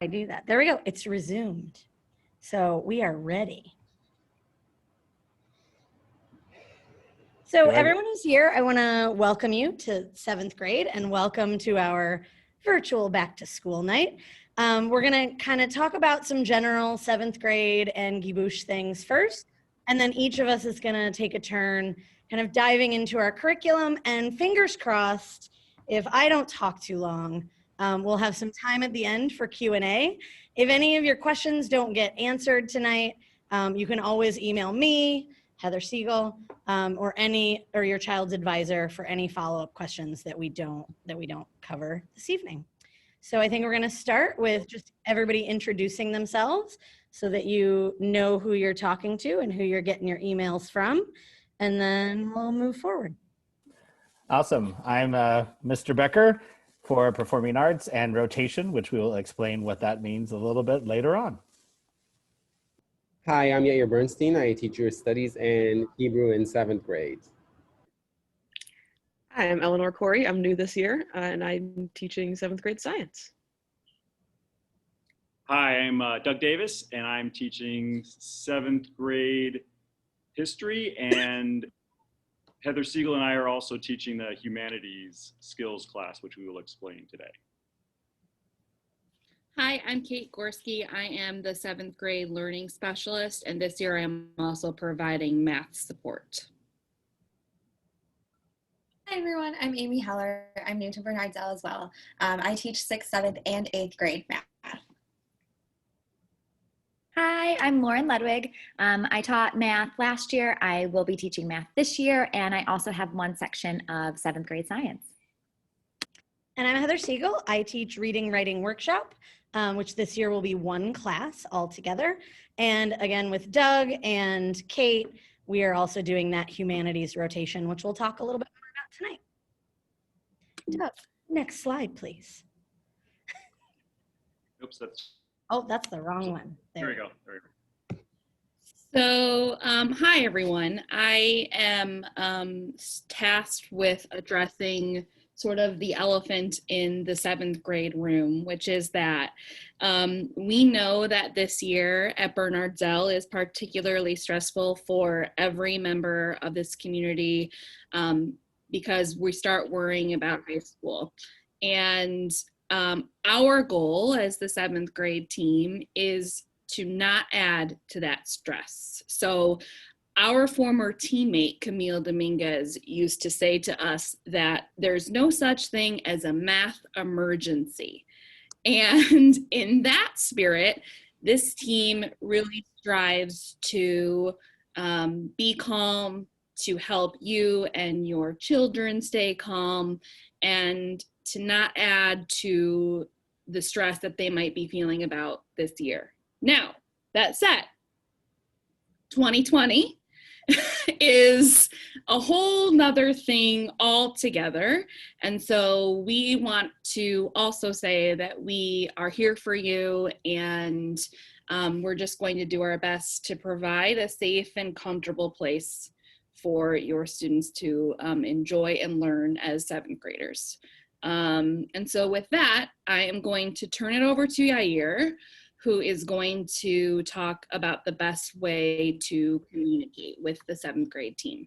I do that. There we go. It's resumed. So we are ready. So everyone who's here, I want to welcome you to 7th grade and welcome to our virtual back to school night. We're going to kind of talk about some general 7th grade and Gibouche things first, and then each of us is going to take a turn kind of diving into our curriculum, and fingers crossed, if I don't talk too long, we'll have some time at the end for Q&A. If any of your questions don't get answered tonight, you can always email me, Heather Siegel, or your child's advisor for any follow-up questions that we don't cover this evening. So I think we're going to start with just everybody introducing themselves so that you know who you're talking to and who you're getting your emails from, and then we'll move forward. Awesome. I'm Mr. Becker for Performing Arts and Rotation, which we will explain what that means a little bit later on. Hi, I'm Yair Bernstein. I teach your studies in Hebrew in 7th grade. Hi, I'm Eleanor Corey. I'm new this year, and I'm teaching 7th grade science. Hi, I'm Doug Davis, and I'm teaching 7th grade history, and Heather Siegel and I are also teaching the humanities skills class, which we will explain today. Hi, I'm Kate Gorski. I am the 7th grade learning specialist, and this year I'm also providing math support. Hi everyone, I'm Amy Heller. I'm new to Bernardsell as well. I teach 6th, 7th, and 8th grade math. Hi, I'm Lauren Ludwig. I taught math last year. I will be teaching math this year, and I also have one section of 7th grade science. And I'm Heather Siegel. I teach reading, writing workshop, which this year will be one class altogether. And again, with Doug and Kate, we are also doing that humanities rotation, which we'll talk a little bit more about tonight. Doug, next slide, please. Oops, that's the wrong one. There we go. So, hi everyone. I am tasked with addressing sort of the elephant in the 7th grade room, which is that we know that this year at Bernardsell is particularly stressful for every member of this community because we start worrying about high school. And our goal as the 7th grade team is to not add to that stress. So our former teammate, Camille Dominguez, used to say to us that there's no such thing as a math emergency. And in that spirit, this team really strives to be calm, to help you and your children stay calm, and to not add to the stress that they might be feeling about this year. Now, that said, 2020 is a whole nother thing altogether. And so we want to also say that we are here for you, and we're just going to do our best to provide a safe and comfortable place for your students to enjoy and learn as 7th graders. And so with that, I am going to turn it over to Yair, who is going to talk about the best way to communicate with the 7th grade team.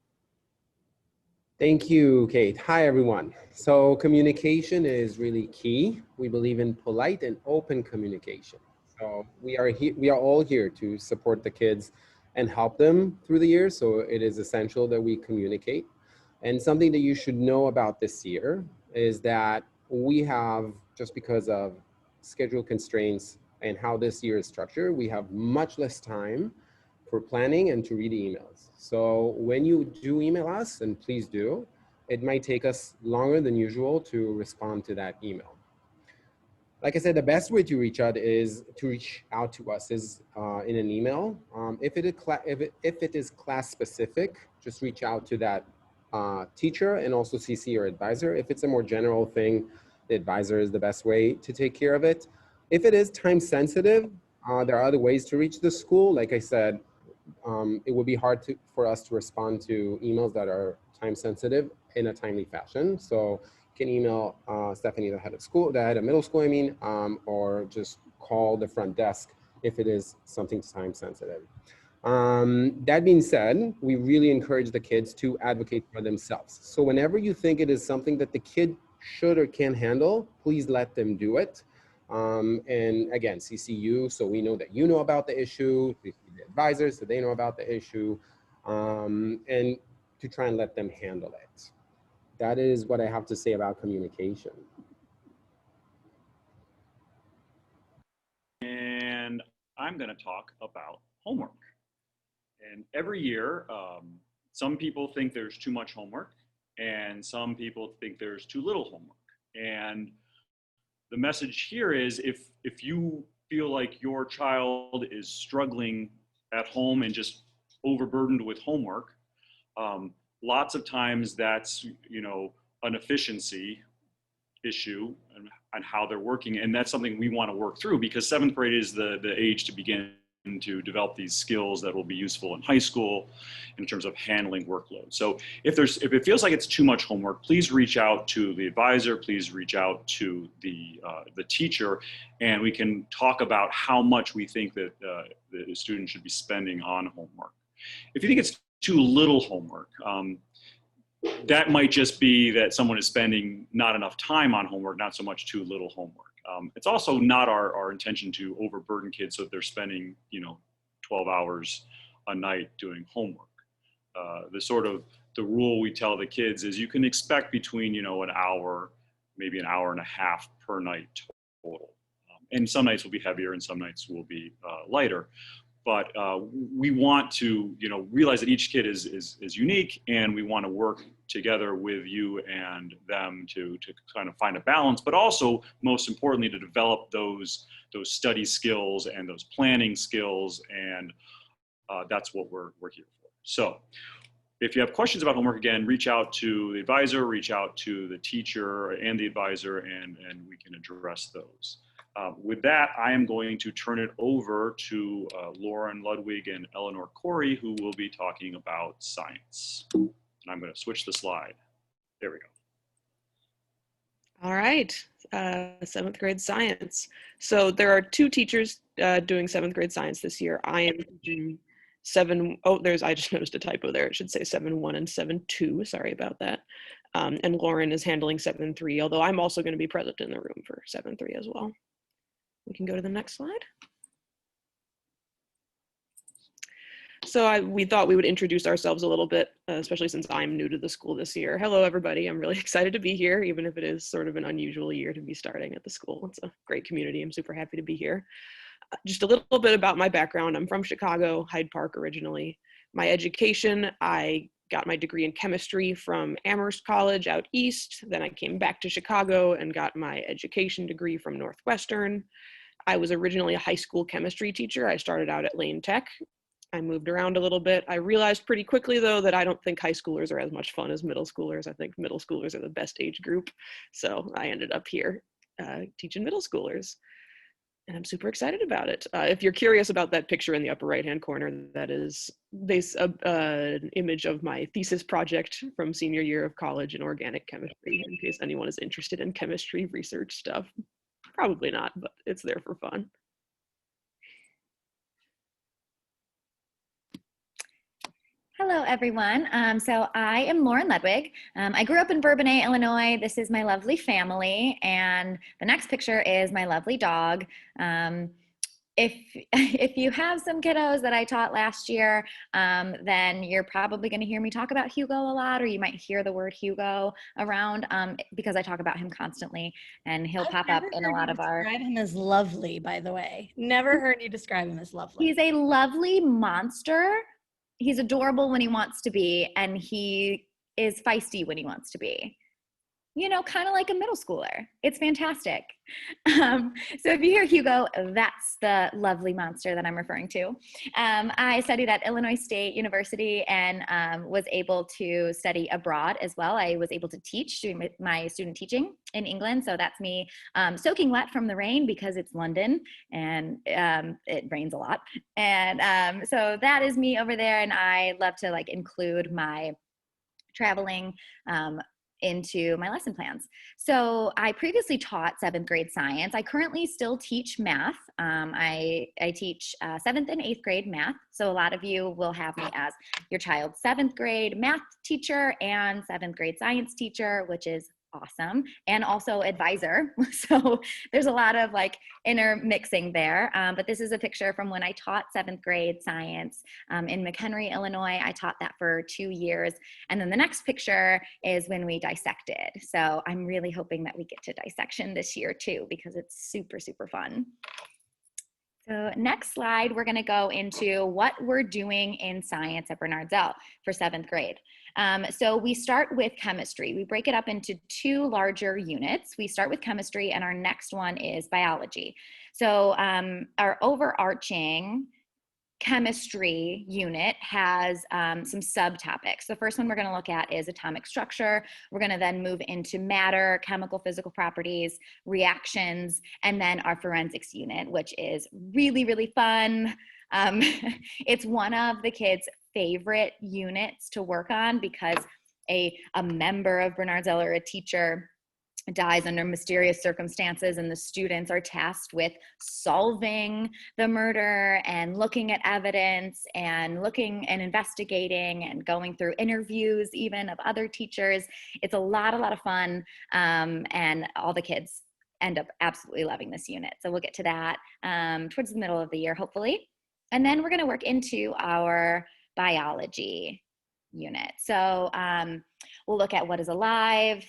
Thank you, Kate. Hi, everyone. So communication is really key. We believe in polite and open communication. So we are all here to support the kids and help them through the year. So it is essential that we communicate. And something that you should know about this year is that we have, just because of schedule constraints and how this year is structured, we have much less time for planning and to read emails. So when you do email us, and please do, it might take us longer than usual to respond to that email. Like I said, the best way to reach out to us is in an email. If it is class specific, just reach out to that teacher and also CC your advisor. If it's a more general thing, the advisor is the best way to take care of it. If it is time sensitive, there are other ways to reach the school. Like I said, it would be hard for us to respond to emails that are time sensitive in a timely fashion. So you can email Stephanie, the head of middle school, or just call the front desk if it is something time sensitive. That being said, we really encourage the kids to advocate for themselves. So whenever you think it is something that the kid should or can handle, please let them do it. And again, CCU, so we know that you know about the issue, the advisors, so they know about the issue, and to try and let them handle it. That is what I have to say about communication. And I'm going to talk about homework. And every year, some people think there's too much homework, and some people think there's too little homework. And the message here is if you feel like your child is struggling at home and just overburdened with homework, lots of times that's, you know, an efficiency issue and how they're working. And that's something we want to work through, because 7th grade is the age to begin to develop these skills that will be useful in high school in terms of handling workload. So if it feels like it's too much homework, please reach out to the advisor, please reach out to the teacher, and we can talk about how much we think that the student should be spending on homework. If you think it's too little homework, that might just be that someone is spending not enough time on homework, not so much too little homework. It's also not our intention to overburden kids so that they're spending, you know, 12 hours a night doing homework. The rule we tell the kids is you can expect between, you know, an hour, maybe an hour and a half per night total. And some nights will be heavier and some nights will be lighter. But we want to, you know, realize that each kid is unique, and we want to work together with you and them to kind of find a balance, but also, most importantly, to develop those study skills and those planning skills, and that's what we're here for. So if you have questions about homework, again, reach out to the advisor, reach out to the teacher and the advisor, and we can address those. With that, I am going to turn it over to Lauren Ludwig and Eleanor Corey, who will be talking about science. And I'm going to switch the slide. There we go. All right, 7th grade science. So there are 2 teachers doing 7th grade science this year. I am teaching I just noticed a typo there. It should say 7-1 and 7-2, sorry about that. And Lauren is handling 7-3, although I'm also going to be present in the room for 7-3 as well. We can go to the next slide. So we thought we would introduce ourselves a little bit, especially since I'm new to the school this year. Hello, everybody. I'm really excited to be here, even if it is sort of an unusual year to be starting at the school. It's a great community. I'm super happy to be here. Just a little bit about my background. I'm from Chicago, Hyde Park originally. My education, I got my degree in chemistry from Amherst College out east. Then I came back to Chicago and got my education degree from Northwestern. I was originally a high school chemistry teacher. I started out at Lane Tech. I moved around a little bit. I realized pretty quickly, though, that I don't think high schoolers are as much fun as middle schoolers. I think middle schoolers are the best age group. So I ended up here teaching middle schoolers. And I'm super excited about it. If you're curious about that picture in the upper right-hand corner, that is an image of my thesis project from senior year of college in organic chemistry, in case anyone is interested in chemistry research stuff. Probably not, but it's there for fun. Hello, everyone. So I am Lauren Ludwig. I grew up in Bourbonnais, Illinois. This is my lovely family. And the next picture is my lovely dog. If you have some kiddos that I taught last year, then you're probably going to hear me talk about Hugo a lot, or you might hear the word Hugo around because I talk about him constantly, and he'll pop up in a lot of our... Describe him as lovely, by the way. Never heard you describe him as lovely. He's a lovely monster. He's adorable when he wants to be, and he is feisty when he wants to be. You know, kind of like a middle schooler. It's fantastic. So if you hear Hugo, that's the lovely monster that I'm referring to. I studied at Illinois State University and was able to study abroad as well. I was able to teach, doing my student teaching in England. So that's me soaking wet from the rain because it's London and it rains a lot. And so that is me over there. And I love to include my traveling into my lesson plans. So I previously taught 7th grade science. I currently still teach math. I teach 7th and 8th grade math. So a lot of you will have me as your child's 7th grade math teacher and 7th grade science teacher, which is awesome, and also advisor. So there's a lot of like intermixing there. But this is a picture from when I taught 7th grade science in McHenry, Illinois. I taught that for 2 years. And then the next picture is when we dissected. So I'm really hoping that we get to dissection this year too, because it's super, super fun. So next slide, we're going to go into what we're doing in science at Bernard Zell for 7th grade. So we start with chemistry. We break it up into 2 larger units. We start with chemistry, and our next one is biology. So our overarching chemistry unit has some subtopics. The first one we're going to look at is atomic structure. We're going to then move into matter, chemical, physical properties, reactions, and then our forensics unit, which is really, really fun. It's one of the kids' favorite units to work on because a member of Bernard Zell or a teacher dies under mysterious circumstances, and the students are tasked with solving the murder and looking at evidence and looking and investigating and going through interviews even of other teachers. It's a lot of fun, and all the kids end up absolutely loving this unit. So we'll get to that towards the middle of the year, hopefully. And then we're going to work into our biology unit. So we'll look at what is alive,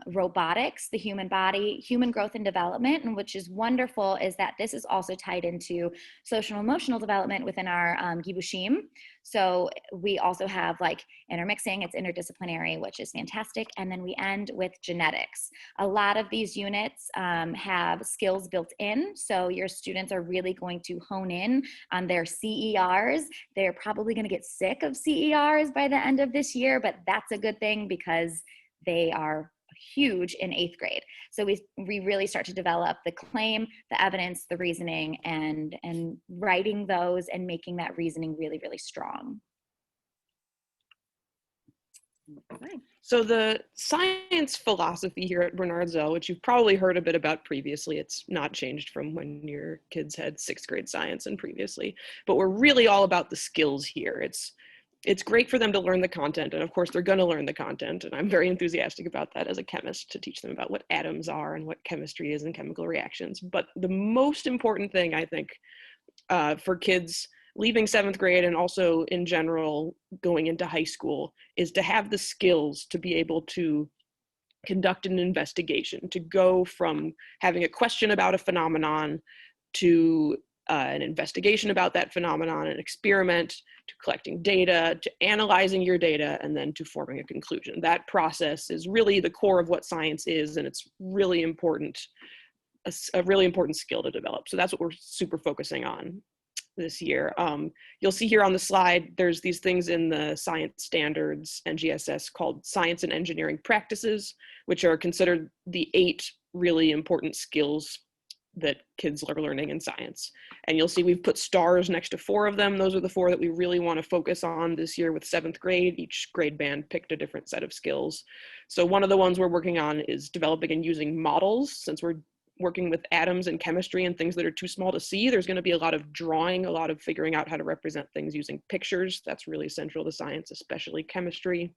robotics, the human body, human growth and development, and which is wonderful is that this is also tied into social and emotional development within our Gibushim. So we also have like intermixing, it's interdisciplinary, which is fantastic. And then we end with genetics. A lot of these units have skills built in. So your students are really going to hone in on their CERs. They're probably going to get sick of CERs by the end of this year, but that's a good thing because they are huge in 8th grade. So we really start to develop the claim, the evidence, the reasoning, and writing those and making that reasoning really, really strong. Okay. So the science philosophy here at Bernard Zell, which you've probably heard a bit about previously, it's not changed from when your kids had 6th grade science and previously, but we're really all about the skills here. It's great for them to learn the content, and of course they're going to learn the content, and I'm very enthusiastic about that as a chemist, to teach them about what atoms are and what chemistry is and chemical reactions. But the most important thing, I think, for kids leaving 7th grade and also in general going into high school is to have the skills to be able to conduct an investigation, to go from having a question about a phenomenon to an investigation about that phenomenon, an experiment, to collecting data, to analyzing your data, and then to forming a conclusion. That process is really the core of what science is, and it's really important, a really important skill to develop. So that's what we're super focusing on this year. You'll see here on the slide, there's these things in the science standards and GSS called science and engineering practices, which are considered the 8 really important skills that kids are learning in science. And you'll see we've put stars next to 4 of them. Those are the 4 that we really want to focus on this year with 7th grade. Each grade band picked a different set of skills. So one of the ones we're working on is developing and using models. Since we're working with atoms and chemistry and things that are too small to see, there's going to be a lot of drawing, a lot of figuring out how to represent things using pictures. That's really central to science, especially chemistry.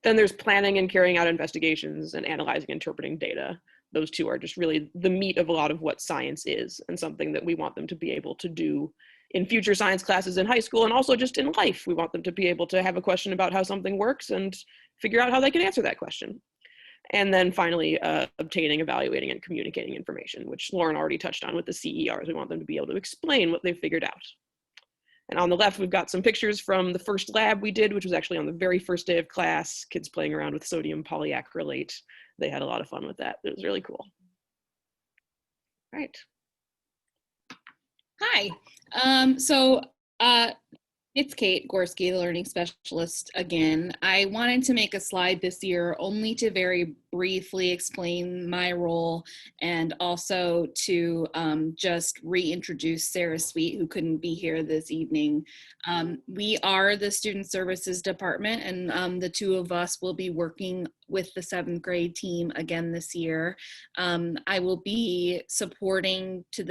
Then there's planning and carrying out investigations and analyzing and interpreting data. Those 2 are just really the meat of a lot of what science is, and something that we want them to be able to do in future science classes in high school, and also just in life. We want them to be able to have a question about how something works and figure out how they can answer that question. And then finally, obtaining, evaluating, and communicating information, which Lauren already touched on with the CERs. We want them to be able to explain what they've figured out. And on the left, we've got some pictures from the first lab we did, which was actually on the very first day of class, kids playing around with sodium polyacrylate. They had a lot of fun with that. It was really cool. All right. Hi. So It's Kate Gorski, the learning specialist again. I wanted to make a slide this year only to very briefly explain my role and also to just reintroduce Sarah Sweet, who couldn't be here this evening. We are the Student Services Department, and the two of us will be working with the 7th grade team again this year. I will be supporting to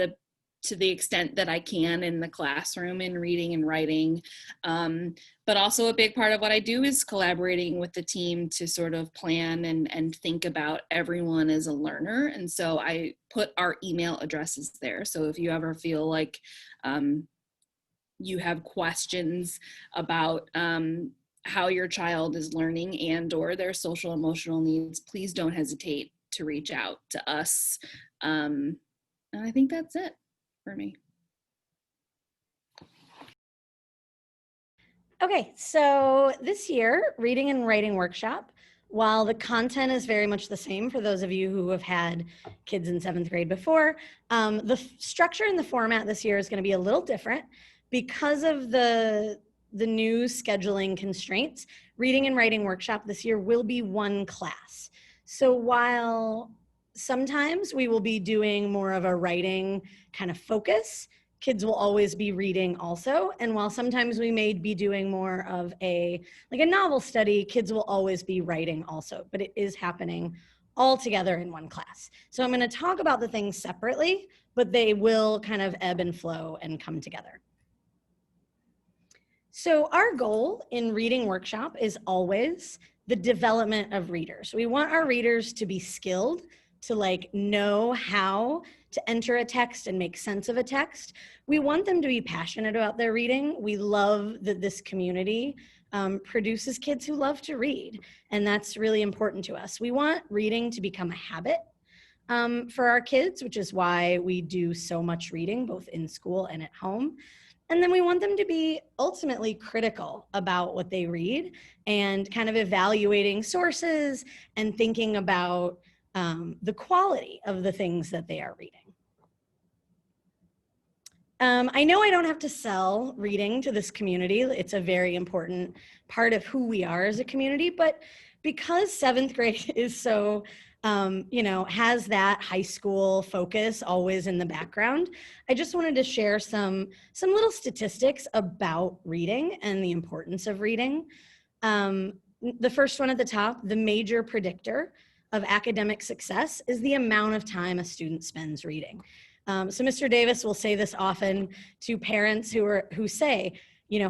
the extent that I can in the classroom in reading and writing. But also a big part of what I do is collaborating with the team to sort of plan and think about everyone as a learner. And so I put our email addresses there. So if you ever feel like you have questions about how your child is learning and or their social emotional needs, please don't hesitate to reach out to us. And I think that's it for me. Okay, so this year, reading and writing workshop, while the content is very much the same for those of you who have had kids in 7th grade before, the structure and the format this year is going to be a little different because of the new scheduling constraints. Reading and writing workshop this year will be one class. So while sometimes we will be doing more of a writing kind of focus, kids will always be reading also. And while sometimes we may be doing more of a novel study, kids will always be writing also, but it is happening all together in one class. So I'm going to talk about the things separately, but they will kind of ebb and flow and come together. So our goal in reading workshop is always the development of readers. We want our readers to be skilled, to know how to enter a text and make sense of a text. We want them to be passionate about their reading. We love that this community produces kids who love to read, and that's really important to us. We want reading to become a habit for our kids, which is why we do so much reading, both in school and at home. And then we want them to be ultimately critical about what they read and kind of evaluating sources and thinking about the quality of the things that they are reading. I know I don't have to sell reading to this community. It's a very important part of who we are as a community, but because 7th grade is so, has that high school focus always in the background, I just wanted to share some little statistics about reading and the importance of reading. The first one at the top, the major predictor of academic success is the amount of time a student spends reading. So Mr. Davis will say this often to parents who say,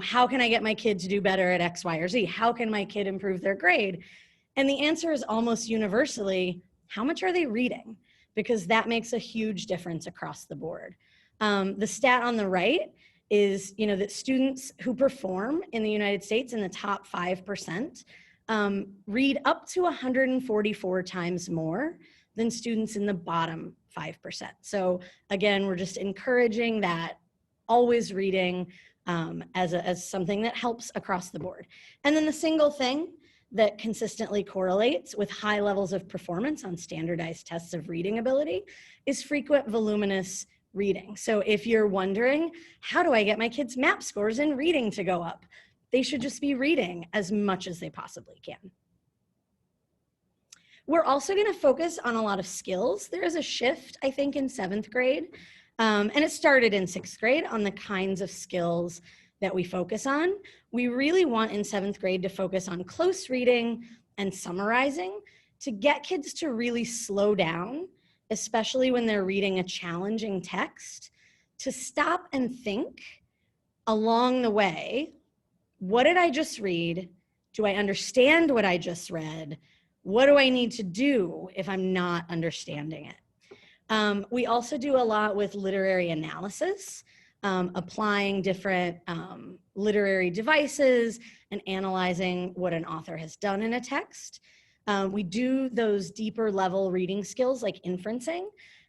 how can I get my kid to do better at X, Y, or Z? How can my kid improve their grade? And the answer is almost universally, how much are they reading? Because that makes a huge difference across the board. The stat on the right is, that students who perform in the United States in the top 5% read up to 144 times more than students in the bottom 5%. So again, we're just encouraging that always reading as something that helps across the board. And then the single thing that consistently correlates with high levels of performance on standardized tests of reading ability is frequent voluminous reading. So if you're wondering, how do I get my kids' MAP scores in reading to go up? They should just be reading as much as they possibly can. We're also going to focus on a lot of skills. There is a shift, I think, in 7th grade, and it started in 6th grade on the kinds of skills that we focus on. We really want in 7th grade to focus on close reading and summarizing to get kids to really slow down, especially when they're reading a challenging text, to stop and think along the way, what did I just read? Do I understand what I just read? What do I need to do if I'm not understanding it? We also do a lot with literary analysis, applying different literary devices and analyzing what an author has done in a text. We do those deeper level reading skills like inferencing.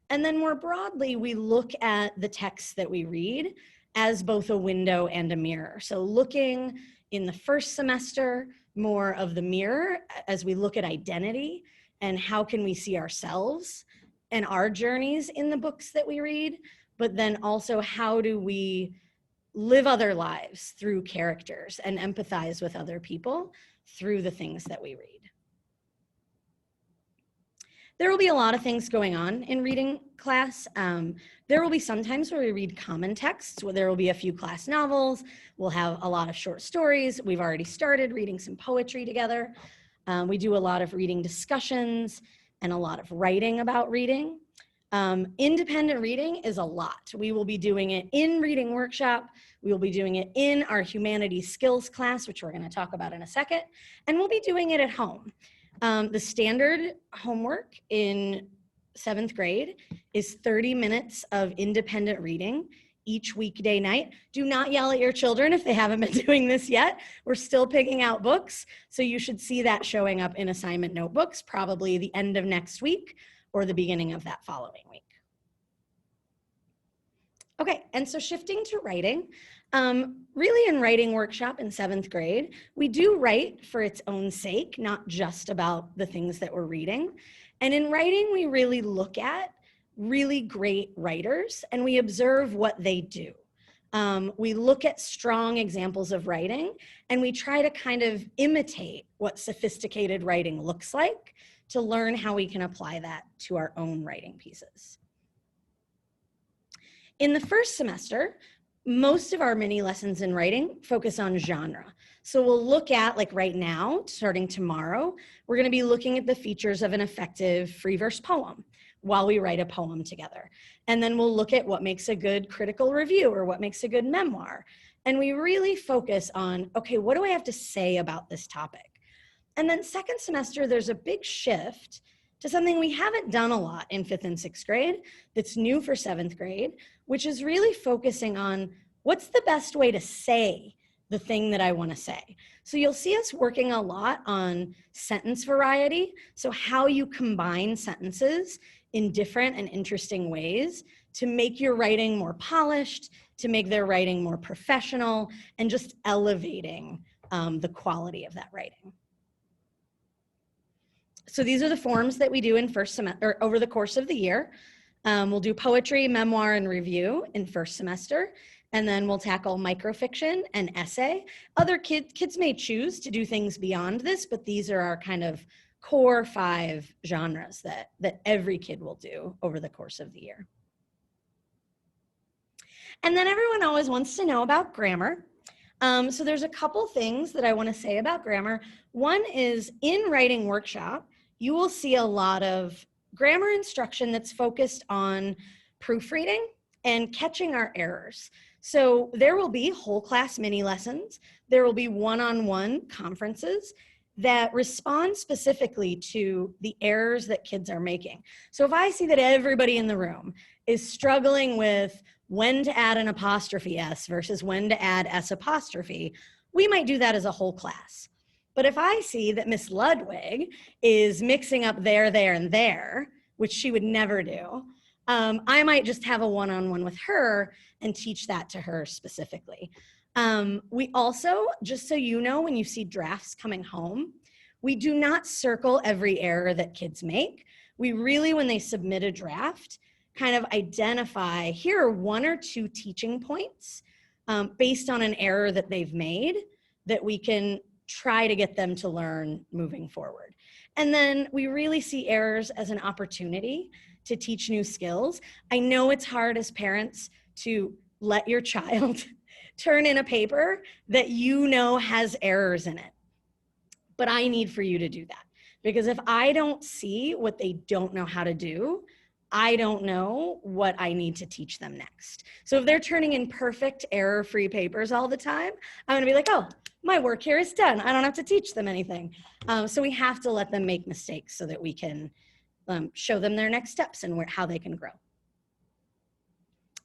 And then more broadly, we look at the texts that we read as both a window and a mirror. So looking in the first semester, more of the mirror as we look at identity and how can we see ourselves and our journeys in the books that we read, but then also how do we live other lives through characters and empathize with other people through the things that we read. There will be a lot of things going on in reading class. There will be some times where we read common texts, where there will be a few class novels. We'll have a lot of short stories. We've already started reading some poetry together. We do a lot of reading discussions and a lot of writing about reading. Independent reading is a lot. We will be doing it in reading workshop. We will be doing it in our humanities skills class, which we're going to talk about in a second. And we'll be doing it at home. The standard homework in 7th grade is 30 minutes of independent reading each weekday night. Do not yell at your children if they haven't been doing this yet. We're still picking out books, so you should see that showing up in assignment notebooks, probably the end of next week or the beginning of that following week. Okay, and so shifting to writing, really in writing workshop in 7th grade, we do write for its own sake, not just about the things that we're reading. And in writing, we really look at really great writers and we observe what they do. We look at strong examples of writing and we try to kind of imitate what sophisticated writing looks like to learn how we can apply that to our own writing pieces. In the first semester, most of our mini lessons in writing focus on genre. So we'll look at, like right now, starting tomorrow, we're going to be looking at the features of an effective free verse poem while we write a poem together. And then we'll look at what makes a good critical review or what makes a good memoir. And we really focus on, okay, what do I have to say about this topic? And then second semester, there's a big shift to something we haven't done a lot in 5th and 6th grade that's new for 7th grade, which is really focusing on what's the best way to say the thing that I want to say. So you'll see us working a lot on sentence variety, so how you combine sentences in different and interesting ways to make your writing more polished, to make their writing more professional, and just elevating the quality of that writing. So these are the forms that we do in first semester, or over the course of the year. We'll do poetry, memoir, and review in first semester, and then we'll tackle microfiction and essay. Other kids may choose to do things beyond this, but these are our kind of core 5 genres that every kid will do over the course of the year. And then everyone always wants to know about grammar. So there's a couple things that I want to say about grammar. One is in writing workshop, you will see a lot of grammar instruction that's focused on proofreading and catching our errors. So there will be whole class mini lessons. There will be one-on-one conferences that respond specifically to the errors that kids are making. So if I see that everybody in the room is struggling with when to add an apostrophe S versus when to add S apostrophe, we might do that as a whole class. But if I see that Miss Ludwig is mixing up there, and there, which she would never do, I might just have a one-on-one with her and teach that to her specifically. We also, just so you know, when you see drafts coming home, we do not circle every error that kids make. We really, when they submit a draft, kind of identify, here are 1 or 2 teaching points based on an error that they've made that we can try to get them to learn moving forward. And then we really see errors as an opportunity to teach new skills. I know it's hard as parents to let your child turn in a paper that you know has errors in it. But I need for you to do that. Because if I don't see what they don't know how to do, I don't know what I need to teach them next. So if they're turning in perfect error-free papers all the time, I'm gonna be like, oh, my work here is done. I don't have to teach them anything. So we have to let them make mistakes so that we can show them their next steps and how they can grow.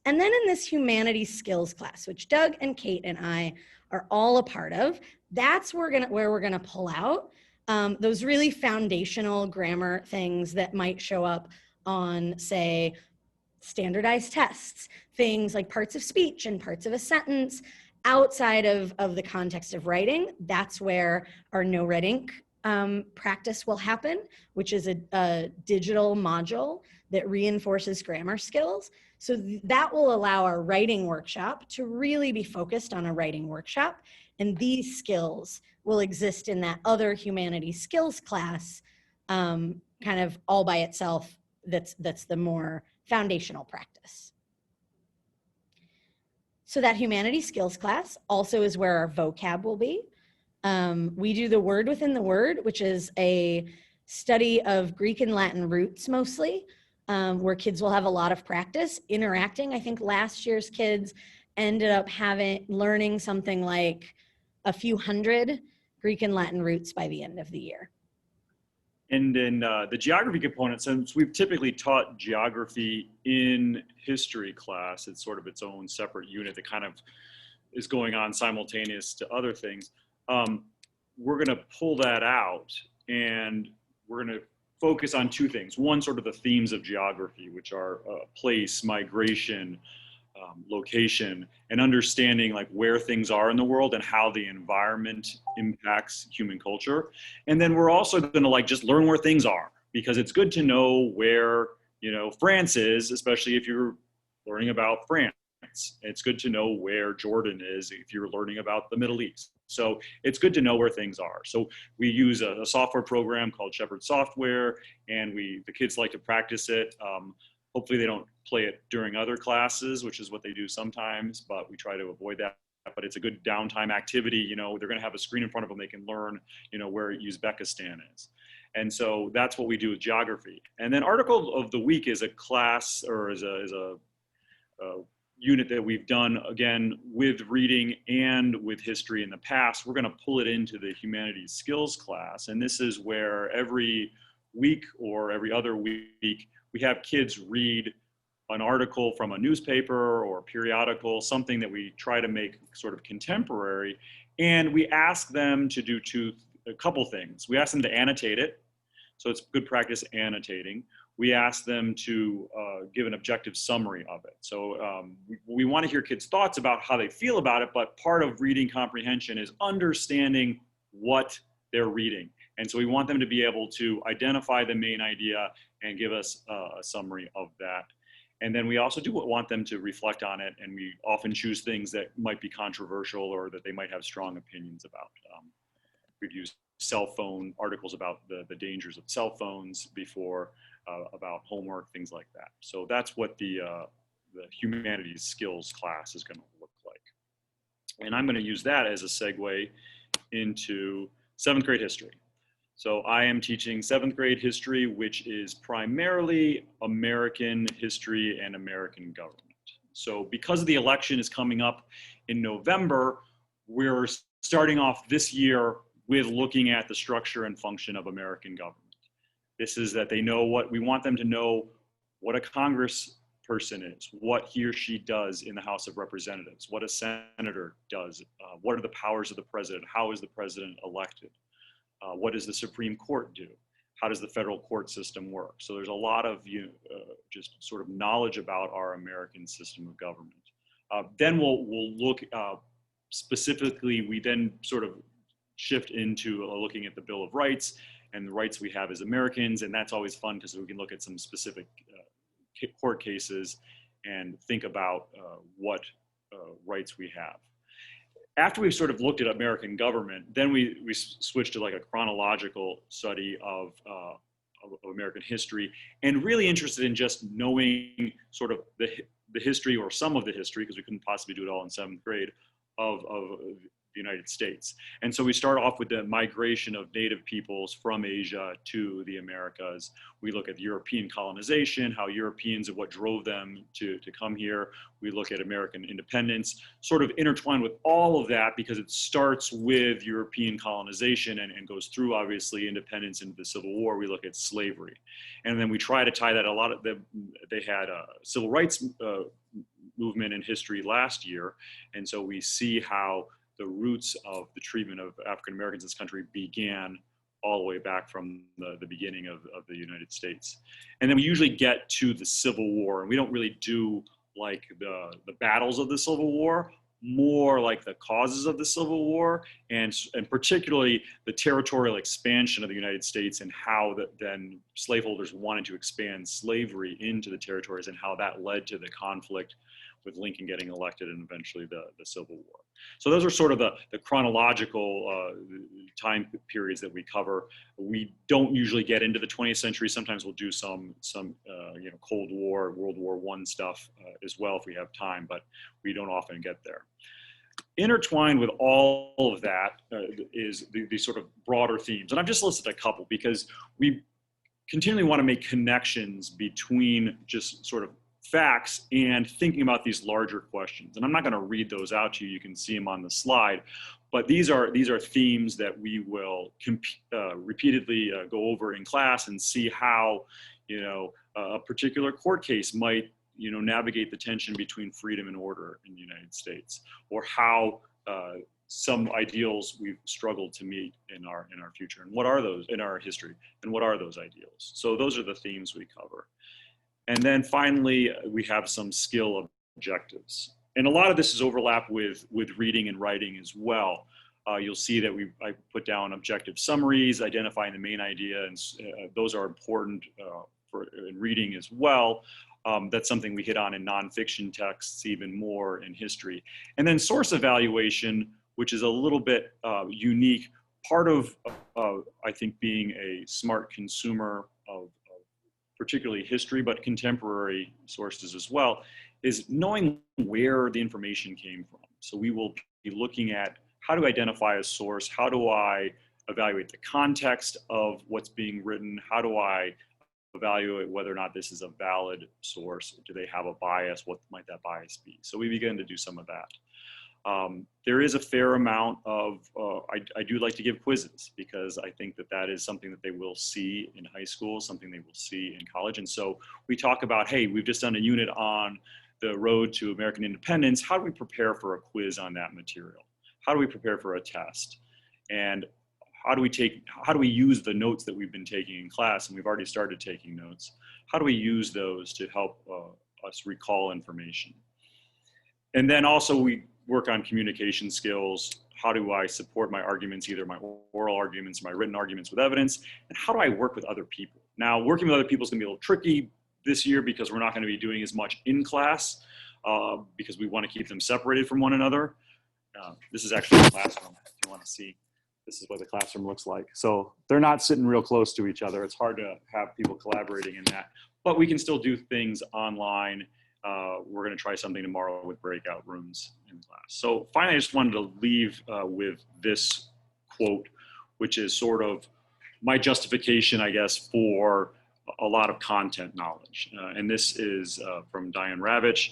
And then in this humanities skills class, which Doug and Kate and I are all a part of, that's where we're gonna pull out those really foundational grammar things that might show up on, say, standardized tests, things like parts of speech and parts of a sentence outside of the context of writing. That's where our no red ink practice will happen, which is a digital module that reinforces grammar skills. So that will allow our writing workshop to really be focused on a writing workshop. And these skills will exist in that other humanities skills class, kind of all by itself. That's the more foundational practice. So that humanities skills class also is where our vocab will be. We do the word within the word, which is a study of Greek and Latin roots mostly, where kids will have a lot of practice interacting. I think last year's kids ended up learning something like a few hundred Greek and Latin roots by the end of the year. And then the geography component, since we've typically taught geography in history class, it's sort of its own separate unit that kind of is going on simultaneous to other things. We're going to pull that out and we're going to focus on two things. One, sort of the themes of geography, which are place, migration, location, and understanding like where things are in the world and how the environment impacts human culture. And then we're also going to like just learn where things are, because it's good to know where, you know, France is, especially if you're learning about France. It's good to know where Jordan is if you're learning about the Middle East. So it's good to know where things are. So we use a software program called Shepherd Software, and the kids like to practice it. Hopefully they don't play it during other classes, which is what they do sometimes, but we try to avoid that. But it's a good downtime activity. You know, they're going to have a screen in front of them. They can learn, you know, where Uzbekistan is. And so that's what we do with geography. And then Article of the Week is a class, or is a unit that we've done, again, with reading and with history in the past. We're going to pull it into the humanities skills class. And this is where every week or every other week, we have kids read an article from a newspaper or a periodical, something that we try to make sort of contemporary. And we ask them to do a couple things. We ask them to annotate it. So it's good practice annotating. We ask them to give an objective summary of it. So we want to hear kids' thoughts about how they feel about it, but part of reading comprehension is understanding what they're reading. And so we want them to be able to identify the main idea and give us a summary of that. And then we also do want them to reflect on it, and we often choose things that might be controversial or that they might have strong opinions about. We've used cell phone articles about the dangers of cell phones before, about homework, things like that. So that's what the humanities skills class is going to look like. And I'm going to use that as a segue into 7th grade history. So I am teaching 7th grade history, which is primarily American history and American government. So because the election is coming up in November, we're starting off this year with looking at the structure and function of American government. This is that they know what we want them to know, what a Congress person is, what he or she does in the House of Representatives, what a senator does, what are the powers of the president, how is the president elected, what does the Supreme Court do, how does the federal court system work. So there's a lot of just sort of knowledge about our American system of government. Then we'll look specifically, we then sort of shift into looking at the Bill of Rights and the rights we have as Americans, and that's always fun because we can look at some specific court cases and think about what rights we have. After we've sort of looked at American government, then we switched to like a chronological study of American history, and really interested in just knowing sort of the history, or some of the history, because we couldn't possibly do it all in 7th grade, of the United States. And so we start off with the migration of native peoples from Asia to the Americas. We look at European colonization, how Europeans and what drove them to come here. We look at American independence, sort of intertwined with all of that, because it starts with European colonization and goes through, obviously, independence into the Civil War. We look at slavery. And then we try to tie that, a lot of them, they had a civil rights movement in history last year. And so we see how the roots of the treatment of African Americans in this country began all the way back from the beginning of the United States. And then we usually get to the Civil War, and we don't really do like the battles of the Civil War, more like the causes of the Civil War, and particularly the territorial expansion of the United States, and how then slaveholders wanted to expand slavery into the territories, and how that led to the conflict with Lincoln getting elected and eventually the Civil War. So those are sort of the chronological time periods that we cover. We don't usually get into the 20th century. Sometimes we'll do some Cold War, World War I stuff as well if we have time, but we don't often get there. Intertwined with all of that is the sort of broader themes. And I've just listed a couple because we continually want to make connections between just sort of facts and thinking about these larger questions. And I'm not going to read those out to you. You can see them on the slide. But these are themes that we will repeatedly go over in class and see how, a particular court case might, navigate the tension between freedom and order in the United States, or how some ideals we've struggled to meet in our future, and what are those in our history, and what are those ideals. So those are the themes we cover. And then finally, we have some skill objectives. And a lot of this is overlap with reading and writing as well. You'll see that I put down objective summaries, identifying the main idea, and those are important in reading as well. That's something we hit on in nonfiction texts, even more in history. And then source evaluation, which is a little bit unique. Part of, I think, being a smart consumer of particularly history, but contemporary sources as well, is knowing where the information came from. So we will be looking at how to identify a source, how do I evaluate the context of what's being written, how do I evaluate whether or not this is a valid source, do they have a bias, what might that bias be? So we begin to do some of that. There is a fair amount of, I do like to give quizzes because I think that is something that they will see in high school, something they will see in college. And so we talk about, hey, we've just done a unit on the road to American independence. How do we prepare for a quiz on that material? How do we prepare for a test? And how do we use the notes that we've been taking in class, and we've already started taking notes? How do we use those to help us recall information? And then also we work on communication skills. How do I support my arguments, either my oral arguments or my written arguments with evidence? And how do I work with other people? Now, working with other people is going to be a little tricky this year because we're not going to be doing as much in class because we want to keep them separated from one another. This is actually a classroom, if you want to see. This is what the classroom looks like. So they're not sitting real close to each other. It's hard to have people collaborating in that. But we can still do things online. We're going to try something tomorrow with breakout rooms in class. So finally, I just wanted to leave with this quote, which is sort of my justification, I guess, for a lot of content knowledge. And this is from Diane Ravitch.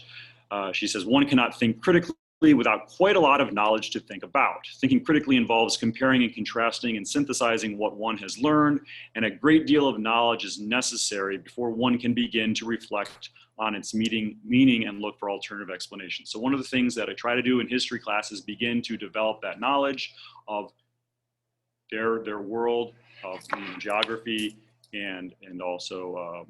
She says, one cannot think critically without quite a lot of knowledge to think about. Thinking critically involves comparing and contrasting and synthesizing what one has learned, and a great deal of knowledge is necessary before one can begin to reflect on its meaning and look for alternative explanations. So one of the things that I try to do in history classes is begin to develop that knowledge of their world, of geography, and also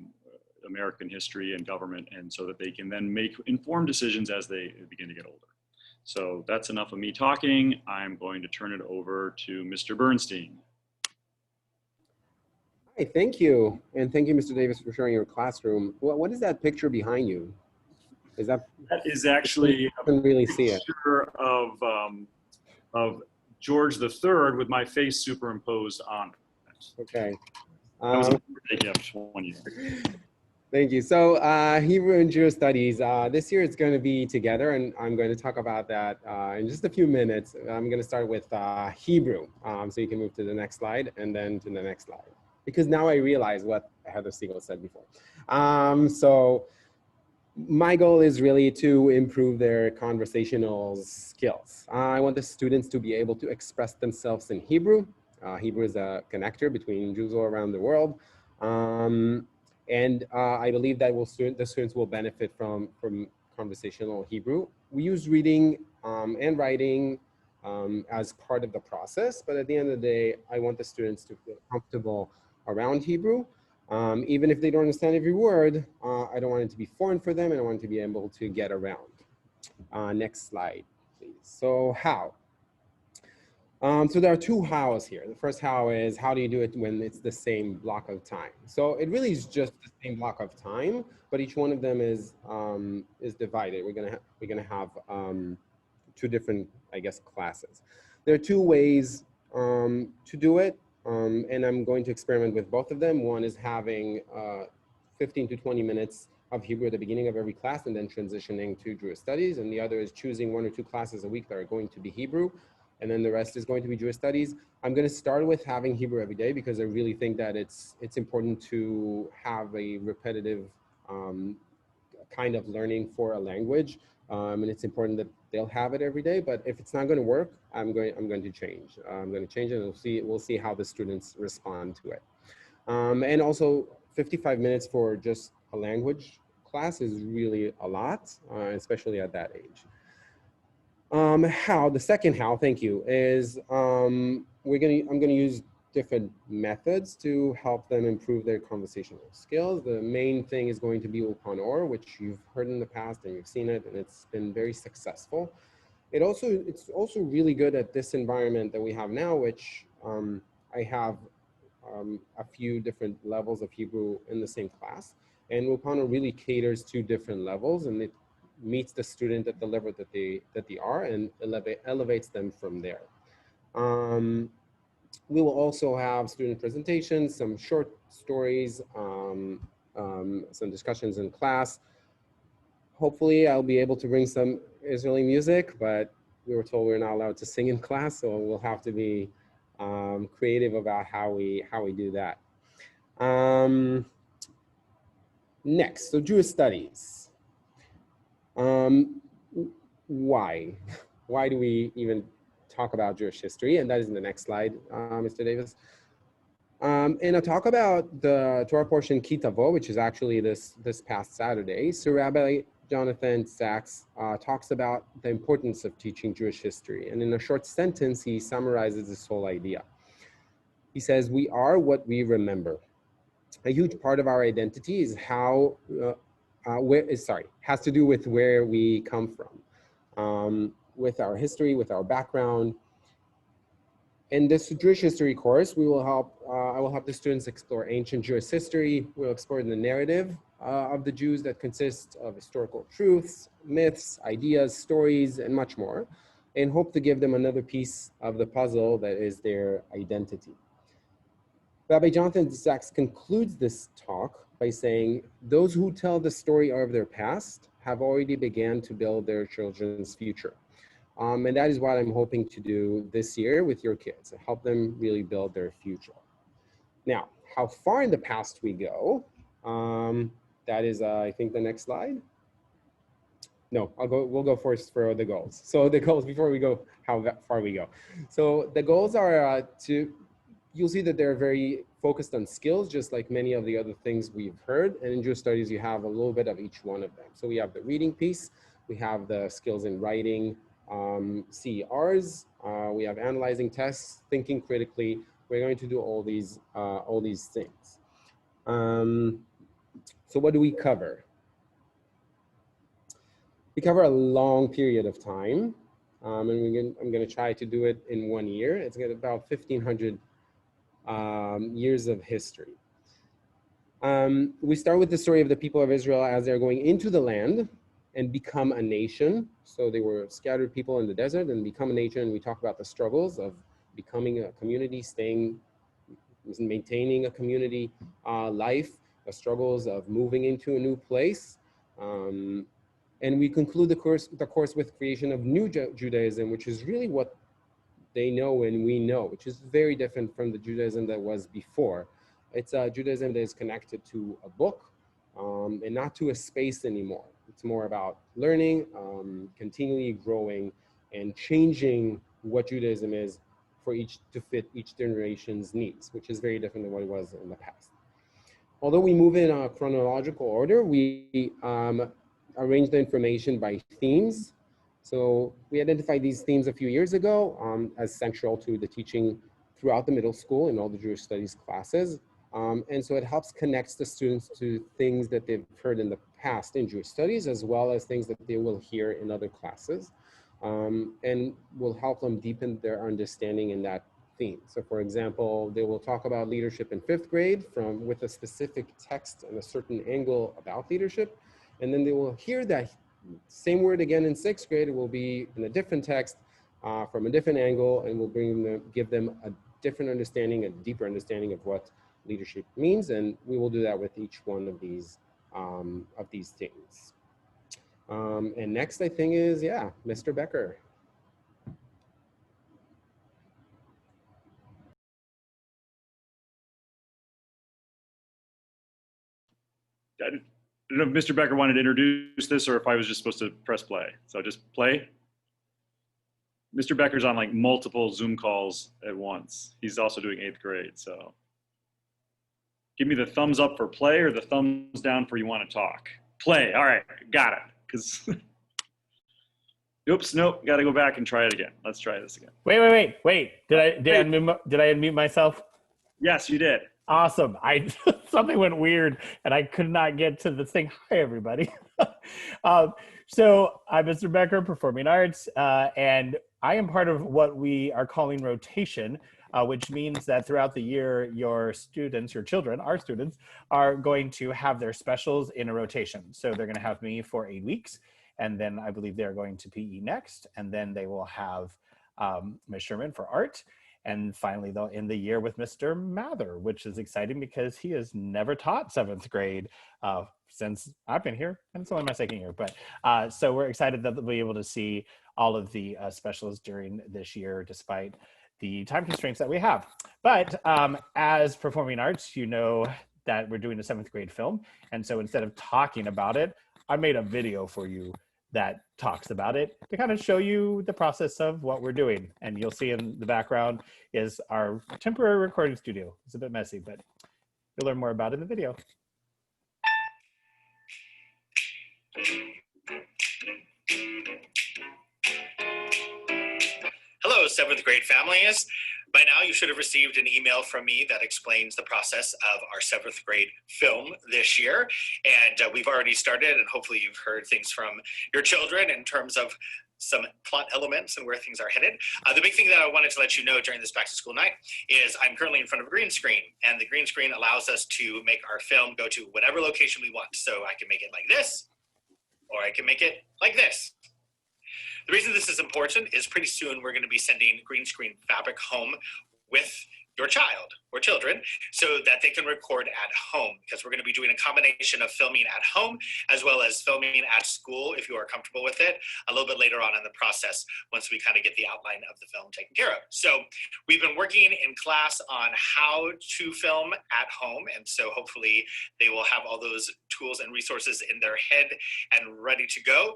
American history and government, and so that they can then make informed decisions as they begin to get older. So that's enough of me talking. I'm going to turn it over to Mr. Bernstein. Hi, thank you. And thank you, Mr. Davis, for sharing your classroom. What is that picture behind you? That is actually I can really see it. Picture of George III with my face superimposed on it. Okay. That was a gift 1 year. Thank you. So Hebrew and Jewish studies, this year it's going to be together, and I'm going to talk about that in just a few minutes. I'm going to start with Hebrew. So you can move to the next slide and then to the next slide. Because now I realize what Heather Siegel said before. So my goal is really to improve their conversational skills. I want the students to be able to express themselves in Hebrew. Hebrew is a connector between Jews all around the world. And I believe that the students will benefit from conversational Hebrew. We use reading and writing as part of the process, but at the end of the day, I want the students to feel comfortable around Hebrew. Even if they don't understand every word, I don't want it to be foreign for them, and I want to be able to get around. Next slide, please. So how? So there are two hows here. The first how is, how do you do it when it's the same block of time? So it really is just the same block of time, but each one of them is divided. We're gonna have two different, I guess, classes. There are two ways to do it, and I'm going to experiment with both of them. One is having 15 to 20 minutes of Hebrew at the beginning of every class and then transitioning to Jewish studies, and the other is choosing 1 or 2 classes a week that are going to be Hebrew, and then the rest is going to be Jewish studies. I'm going to start with having Hebrew every day because I really think that it's important to have a repetitive kind of learning for a language, and it's important that they'll have it every day. But if it's not going to work, I'm going to change. I'm going to change it, and we'll see how the students respond to it. And also, 55 minutes for just a language class is really a lot, especially at that age. The second how, thank you, is I'm gonna use different methods to help them improve their conversational skills. The main thing is going to be Ulpan Or, which you've heard in the past and you've seen it, and it's been very successful. It's also really good at this environment that we have now, which I have a few different levels of Hebrew in the same class, and Ulpan Or really caters to different levels, and it meets the student at the level that they are and elevates them from there. We will also have student presentations, some short stories, some discussions in class. Hopefully I'll be able to bring some Israeli music, but we were told we're not allowed to sing in class, so we'll have to be creative about how we do that. Next, so Jewish studies. Why? Why do we even talk about Jewish history? And that is in the next slide, Mr. Davis. And I'll talk about the Torah portion Kitavo, which is actually this past Saturday. So Rabbi Jonathan Sachs talks about the importance of teaching Jewish history. And in a short sentence, he summarizes this whole idea. He says, we are what we remember. A huge part of our identity is has to do with where we come from, with our history, with our background. In this Jewish history course, I will help the students explore ancient Jewish history. We'll explore the narrative of the Jews that consists of historical truths, myths, ideas, stories, and much more, and hope to give them another piece of the puzzle that is their identity. Rabbi Jonathan Sachs concludes this talk by saying, those who tell the story of their past have already began to build their children's future. And that is what I'm hoping to do this year with your kids, help them really build their future. Now, how far in the past we go, that is, I think, the next slide. No, we'll go first for the goals. So the goals, before we go, how far we go. So the goals are you'll see that they're very focused on skills, just like many of the other things we've heard. And in Jewish studies, you have a little bit of each one of them. So we have the reading piece, we have the skills in writing, CERs, we have analyzing tests, thinking critically. We're going to do all these things. So what do we cover? We cover a long period of time, and I'm going to try to do it in 1 year. It's got about 1,500 years of history. We start with the story of the people of Israel as they're going into the land and become a nation. So they were scattered people in the desert and become a nation. We talk about the struggles of becoming a community, maintaining a community life, the struggles of moving into a new place. And we conclude the course with creation of new Judaism, which is really what they know and we know, which is very different from the Judaism that was before. It's a Judaism that is connected to a book and not to a space anymore. It's more about learning, continually growing and changing what Judaism is to fit each generation's needs, which is very different than what it was in the past. Although we move in a chronological order, we arrange the information by themes. So we identified these themes a few years ago as central to the teaching throughout the middle school in all the Jewish studies classes. And so it helps connect the students to things that they've heard in the past in Jewish studies, as well as things that they will hear in other classes. and will help them deepen their understanding in that theme. So for example, they will talk about leadership in 5th grade with a specific text and a certain angle about leadership. And then they will hear that same word again in 6th grade. It will be in a different text from a different angle, and will give them a different understanding, a deeper understanding of what leadership means. And we will do that with each one of these things. And next, I think is, yeah, Mr. Becker. I don't know if Mr. Becker wanted to introduce this or if I was just supposed to press play. So just play. Mr. Becker's on like multiple Zoom calls at once. He's also doing 8th grade. So give me the thumbs up for play or the thumbs down for you want to talk. Play. All right, got it. Because oops, nope, got to go back and try it again. Let's try this again. Wait. Did I unmute myself? Yes, you did. Awesome. Something went weird and I could not get to the thing. Hi, everybody. So I'm Mr. Becker, Performing Arts, and I am part of what we are calling rotation, which means that throughout the year, your children, our students, are going to have their specials in a rotation. So they're going to have me for 8 weeks, and then I believe they're going to PE next, and then they will have Ms. Sherman for art. And finally, they'll end the year with Mr. Mather, which is exciting because he has never taught 7th grade since I've been here, and it's only my 2nd year. But so we're excited that we'll be able to see all of the specialists during this year, despite the time constraints that we have. But as Performing Arts, you know that we're doing a 7th grade film. And so instead of talking about it, I made a video for you that talks about it to kind of show you the process of what we're doing. And you'll see in the background is our temporary recording studio. It's a bit messy, but you'll learn more about it in the video. Hello, 7th grade families. By now, you should have received an email from me that explains the process of our 7th grade film this year. And we've already started, and hopefully you've heard things from your children in terms of some plot elements and where things are headed. The big thing that I wanted to let you know during this back to school night is I'm currently in front of a green screen, and the green screen allows us to make our film go to whatever location we want. So I can make it like this, or I can make it like this. The reason this is important is pretty soon we're going to be sending green screen fabric home with your child or children so that they can record at home, because we're going to be doing a combination of filming at home as well as filming at school, if you are comfortable with it, a little bit later on in the process once we kind of get the outline of the film taken care of. So we've been working in class on how to film at home, and so hopefully they will have all those tools and resources in their head and ready to go.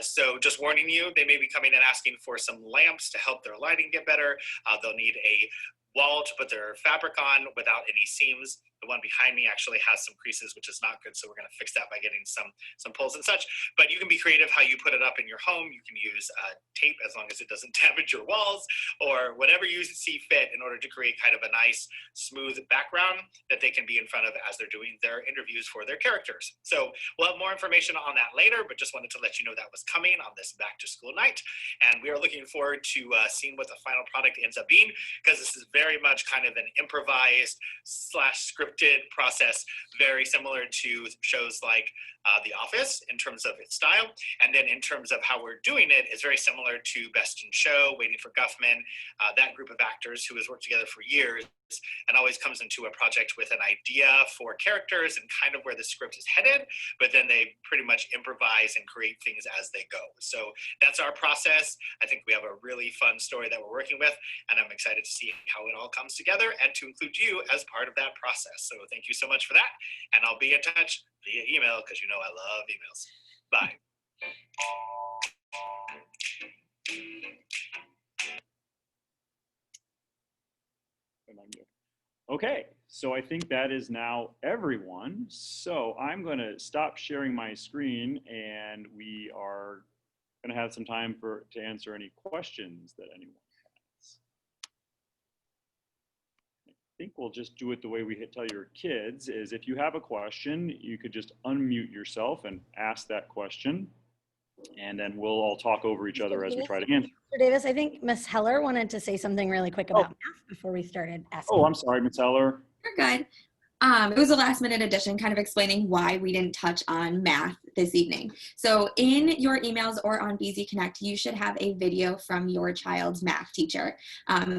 So just warning you, they may be coming and asking for some lamps to help their lighting get better. They'll need a wall to put their fabric on without any seams. The one behind me actually has some creases, which is not good. So we're going to fix that by getting some pulls and such. But you can be creative how you put it up in your home. You can use tape as long as it doesn't damage your walls, or whatever you see fit in order to create kind of a nice, smooth background that they can be in front of as they're doing their interviews for their characters. So we'll have more information on that later, but just wanted to let you know that was coming on this back to school night. And we are looking forward to seeing what the final product ends up being, because this is very much kind of an improvised / scripted process, very similar to shows like The Office in terms of its style. And then in terms of how we're doing it, it's very similar to Best in Show, Waiting for Guffman, that group of actors who has worked together for years and always comes into a project with an idea for characters and kind of where the script is headed, but then they pretty much improvise and create things as they go. So that's our process. I think we have a really fun story that we're working with, and I'm excited to see how it all comes together and to include you as part of that process. So thank you so much for that, and I'll be in touch via email because you know I love emails. Bye. Okay, so I think that is now everyone. So I'm going to stop sharing my screen, and we are going to have some time to answer any questions that anyone has. I think we'll just do it the way we tell your kids, is if you have a question, you could just unmute yourself and ask that question. and then we'll all talk over each other as we try to answer. Mr. Davis, I think Miss Heller wanted to say something really quick about math before we started asking. Oh, I'm sorry, Ms. Heller. You're good. It was a last minute addition, kind of explaining why we didn't touch on math this evening. So in your emails or on BZ Connect, you should have a video from your child's math teacher.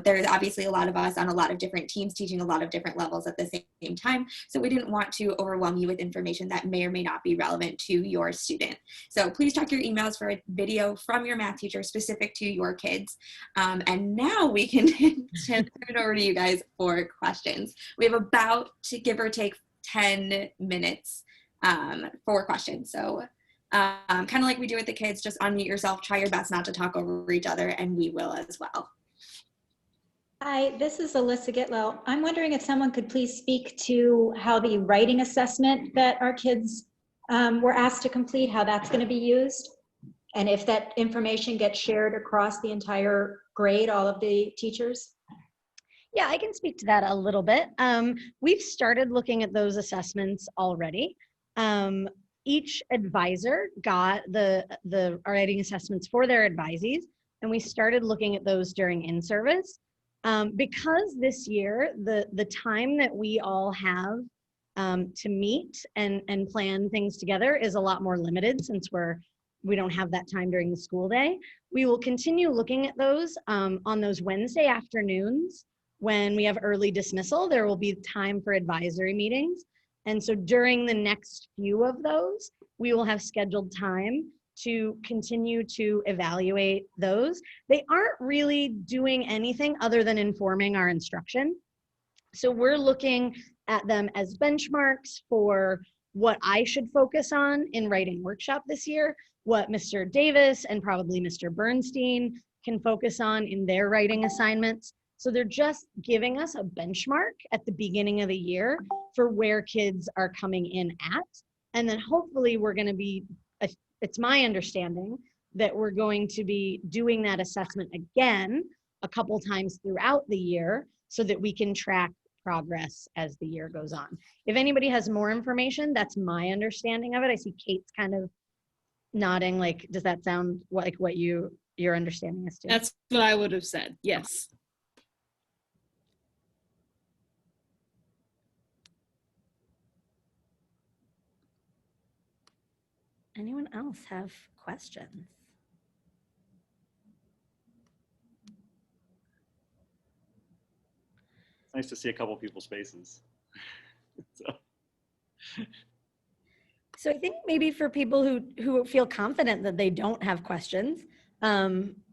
There's obviously a lot of us on a lot of different teams teaching a lot of different levels at the same time. So we didn't want to overwhelm you with information that may or may not be relevant to your student. So please check your emails for a video from your math teacher specific to your kids. And now we can turn it over to you guys for questions. We have about, to give or take, 10 minutes for questions. So kind of like we do with the kids, just unmute yourself, try your best not to talk over each other, and we will as well. Hi, this is Alyssa Gitlow. I'm wondering if someone could please speak to how the writing assessment that our kids were asked to complete, how that's going to be used, and if that information gets shared across the entire grade, all of the teachers. Yeah, I can speak to that a little bit. We've started looking at those assessments already. Each advisor got the writing assessments for their advisees, and we started looking at those during in-service. Because this year, the time that we all have to meet and plan things together is a lot more limited, since we don't have that time during the school day. We will continue looking at those on those Wednesday afternoons. When we have early dismissal, there will be time for advisory meetings. And so during the next few of those, we will have scheduled time to continue to evaluate those. They aren't really doing anything other than informing our instruction. So we're looking at them as benchmarks for what I should focus on in writing workshop this year, what Mr. Davis and probably Mr. Bernstein can focus on in their writing assignments. So they're just giving us a benchmark at the beginning of the year for where kids are coming in at. And then hopefully we're going to be, it's my understanding that we're going to be doing that assessment again a couple times throughout the year so that we can track progress as the year goes on. If anybody has more information, that's my understanding of it. I see Kate's kind of nodding, like, does that sound like what your understanding is too? That's what I would have said, yes. Anyone else have questions? It's nice to see a couple people's faces. So I think maybe for people who feel confident that they don't have questions,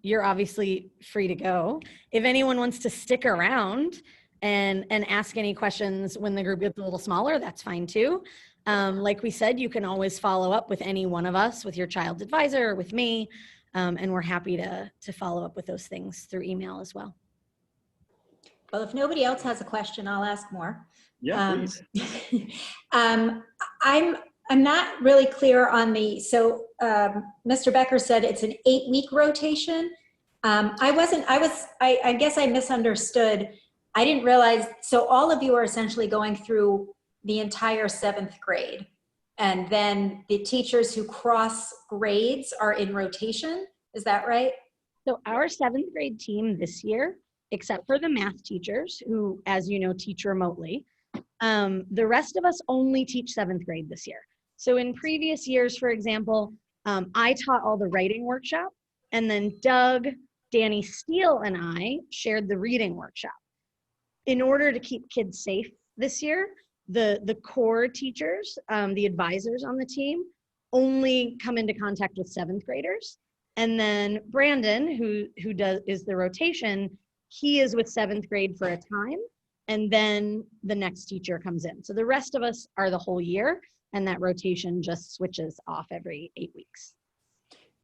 you're obviously free to go. If anyone wants to stick around and ask any questions when the group gets a little smaller, that's fine too. Like we said, you can always follow up with any one of us, with your child's advisor or with me, and we're happy to follow up with those things through email as well. Well, if nobody else has a question, I'll ask more. Yeah, please. I'm not really clear on so Mr. Becker said it's an 8-week rotation. I guess I misunderstood. I didn't realize, so all of you are essentially going through the entire 7th grade. And then the teachers who cross grades are in rotation. Is that right? So our 7th grade team this year, except for the math teachers who, as you know, teach remotely, the rest of us only teach 7th grade this year. So in previous years, for example, I taught all the writing workshop, and then Doug, Danny Steele, and I shared the reading workshop. In order to keep kids safe this year, the core teachers, the advisors on the team, only come into contact with 7th graders. And then Brandon, who is the rotation, he is with 7th grade for a time, and then the next teacher comes in. So the rest of us are the whole year, and that rotation just switches off every 8 weeks.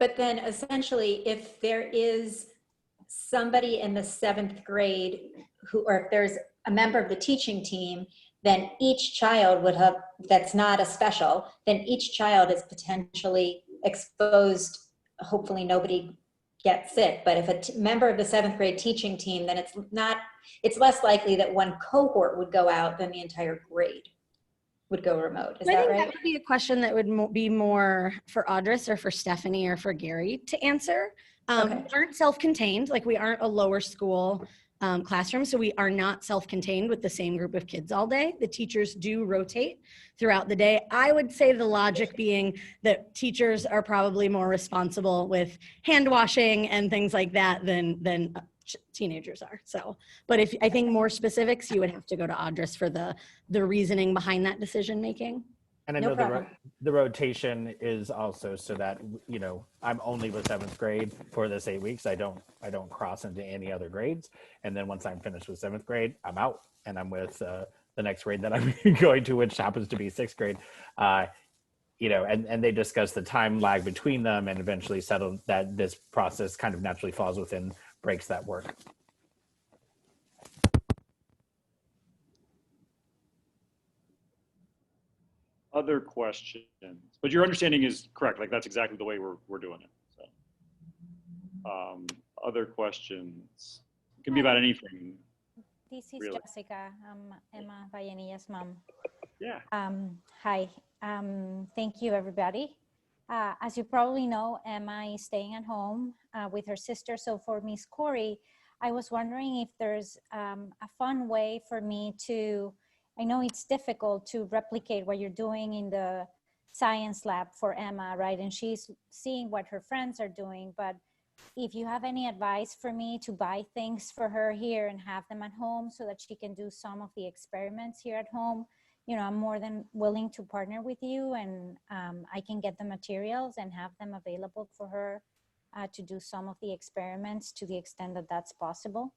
But then essentially, if there is somebody in the 7th grade or if there's a member of the teaching team, then each child would have, that's not a special, then each child is potentially exposed. Hopefully nobody gets sick, but if a member of the 7th grade teaching team, then it's less likely that one cohort would go out than the entire grade. would go remote. Is I that think right? that would be a question that would be more for Audris or for Stephanie or for Gary to answer. Okay. We aren't self-contained, like we aren't a lower school classroom, so we are not self-contained with the same group of kids all day. The teachers do rotate throughout the day. I would say the logic being that teachers are probably more responsible with hand washing and things like that than teenagers are. So, but if I think more specifics, you would have to go to Audris for the reasoning behind that decision making. And I No know problem. the rotation is also so that, you know, I'm only with 7th grade for this 8 weeks. I don't cross into any other grades. And then once I'm finished with 7th grade, I'm out and I'm with the next grade that I'm going to, which happens to be 6th grade. You know, and they discuss the time lag between them and eventually settle that this process kind of naturally falls within breaks that work. Other questions? But your understanding is correct. Like that's exactly the way we're doing it. So, other questions? It can be about anything. This is Really? Jessica. I'm Emma Vallenilla's mom. Yeah. Hi. Thank you, everybody. As you probably know, Emma is staying at home with her sister. So for Miss Corey, I was wondering if there's a fun way for me to, I know it's difficult to replicate what you're doing in the science lab for Emma, right? And she's seeing what her friends are doing, but if you have any advice for me to buy things for her here and have them at home so that she can do some of the experiments here at home, you know, I'm more than willing to partner with you, and I can get the materials and have them available for her to do some of the experiments to the extent that that's possible.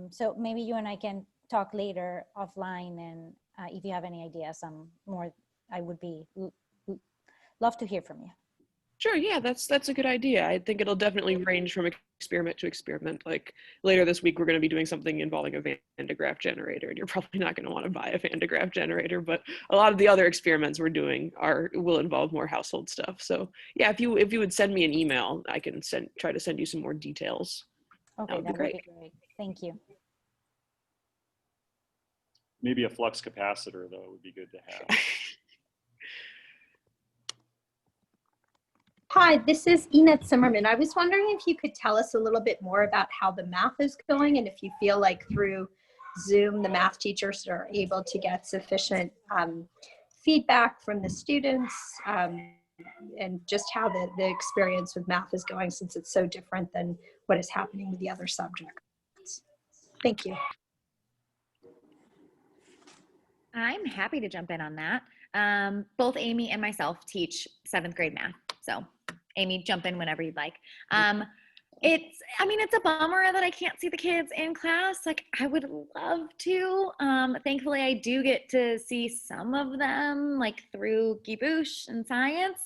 So maybe you and I can talk later offline, and if you have any ideas, I would be love to hear from you. Sure, yeah, that's a good idea. I think it'll definitely range from experiment to experiment. Like later this week, we're going to be doing something involving a Van de Graaff generator, and you're probably not going to want to buy a Van de Graaff generator, but a lot of the other experiments we're doing will involve more household stuff. So yeah, if you would send me an email, I can try to send you some more details. Okay, That would be great. great. Thank you. Maybe a flux capacitor though would be good to have. Hi, this is Enid Zimmerman. I was wondering if you could tell us a little bit more about how the math is going, and if you feel like through Zoom, the math teachers are able to get sufficient feedback from the students, and just how the experience with math is going, since it's so different than what is happening with the other subjects. Thank you. I'm happy to jump in on that. Both Amy and myself teach 7th grade math. So Amy, jump in whenever you'd like. It's a bummer that I can't see the kids in class. Like I would love to. Thankfully I do get to see some of them like through Gibouche and science.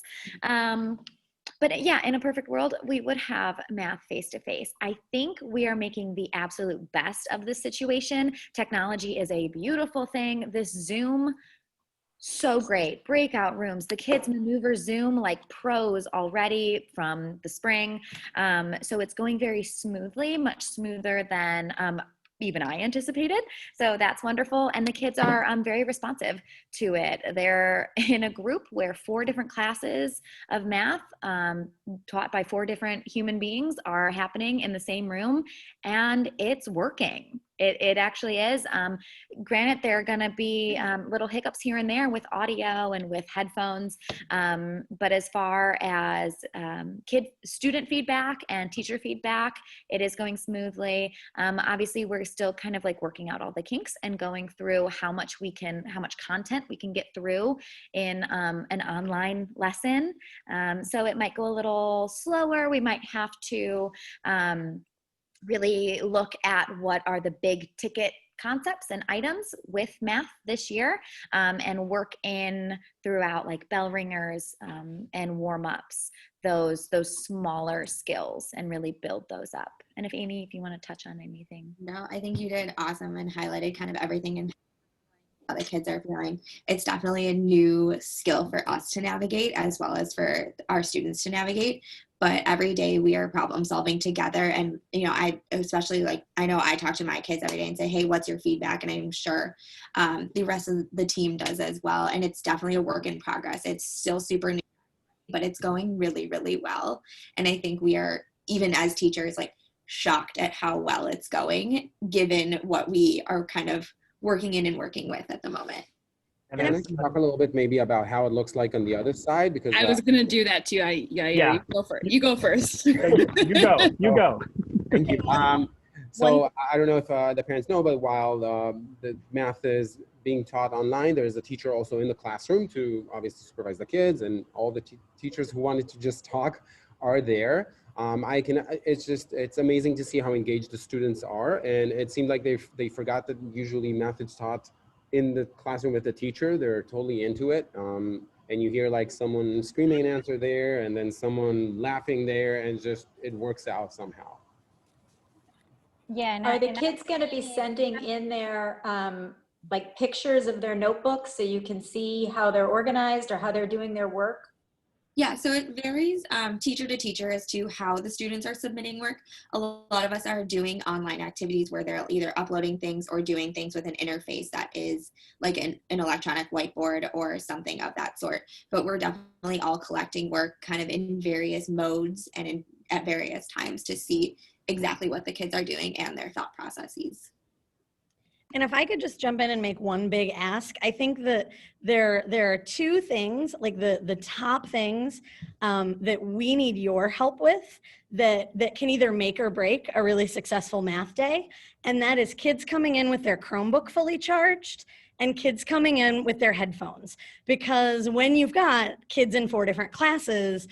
But yeah, in a perfect world, we would have math face-to-face. I think we are making the absolute best of this situation. Technology is a beautiful thing. This Zoom, so great. Breakout rooms. The kids maneuver Zoom like pros already from the spring. So it's going very smoothly, much smoother than even I anticipated. So that's wonderful. And the kids are very responsive to it. They're in a group where 4 different classes of math taught by 4 different human beings are happening in the same room, and it's working. It actually is. Granted, there are going to be little hiccups here and there with audio and with headphones. But as far as student feedback and teacher feedback, it is going smoothly. Obviously, we're still kind of like working out all the kinks and going through how much content we can get through in an online lesson. So it might go a little slower. We might have to really look at what are the big ticket concepts and items with math this year, and work in throughout like bell ringers and warm-ups, those smaller skills, and really build those up. And if you want to touch on anything. No, I think you did awesome and highlighted kind of everything and how the kids are feeling. It's definitely a new skill for us to navigate as well as for our students to navigate. but every day we are problem solving together. And, you know, I especially I know I talk to my kids every day and say, hey, what's your feedback? And I'm sure the rest of the team does as well. And it's definitely a work in progress. It's still super new, but it's going really, really well. And I think we are, even as teachers, like shocked at how well it's going, given what we are kind of working in and working with at the moment. And I can talk a little bit maybe about how it looks like on the other side, because I was gonna do that too. Yeah. You go first. You go first. You go. Thank you. So I don't know if the parents know, but while the math is being taught online, there's a teacher also in the classroom to obviously supervise the kids, and all the teachers who wanted to just talk are there. It's amazing to see how engaged the students are, and it seemed like they forgot that usually math is taught in the classroom with the teacher. They're totally into it. And you hear like someone screaming an answer there and then someone laughing there, and just, it works out somehow. Yeah. Are the kids going to be sending in their like pictures of their notebooks so you can see how they're organized or how they're doing their work? Yeah, so it varies teacher to teacher as to how the students are submitting work. A lot of us are doing online activities where they're either uploading things or doing things with an interface that is like an electronic whiteboard or something of that sort. But we're definitely all collecting work kind of in various modes and at various times to see exactly what the kids are doing and their thought processes. And if I could just jump in and make one big ask, I think that there are two things, like the top things that we need your help with that can either make or break a really successful math day. And that is kids coming in with their Chromebook fully charged and kids coming in with their headphones. Because when you've got kids in 4 different classes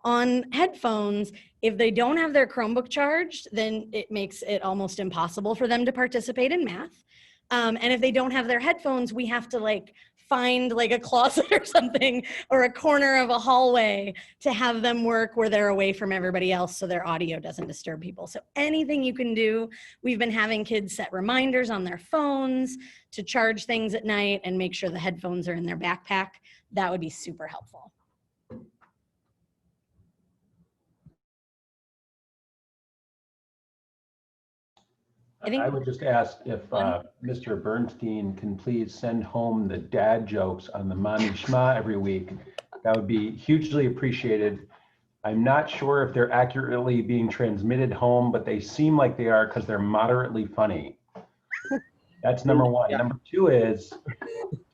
on headphones, if they don't have their Chromebook charged, then it makes it almost impossible for them to participate in math. And if they don't have their headphones, we have to like find like a closet or something or a corner of a hallway to have them work where they're away from everybody else so their audio doesn't disturb people. So anything you can do. We've been having kids set reminders on their phones to charge things at night and make sure the headphones are in their backpack. That would be super helpful. I would just ask if Mr. Bernstein can please send home the dad jokes on the Mami Shma every week. That would be hugely appreciated. I'm not sure if they're accurately being transmitted home, but they seem like they are because they're moderately funny. That's number one. Yeah. Number two is,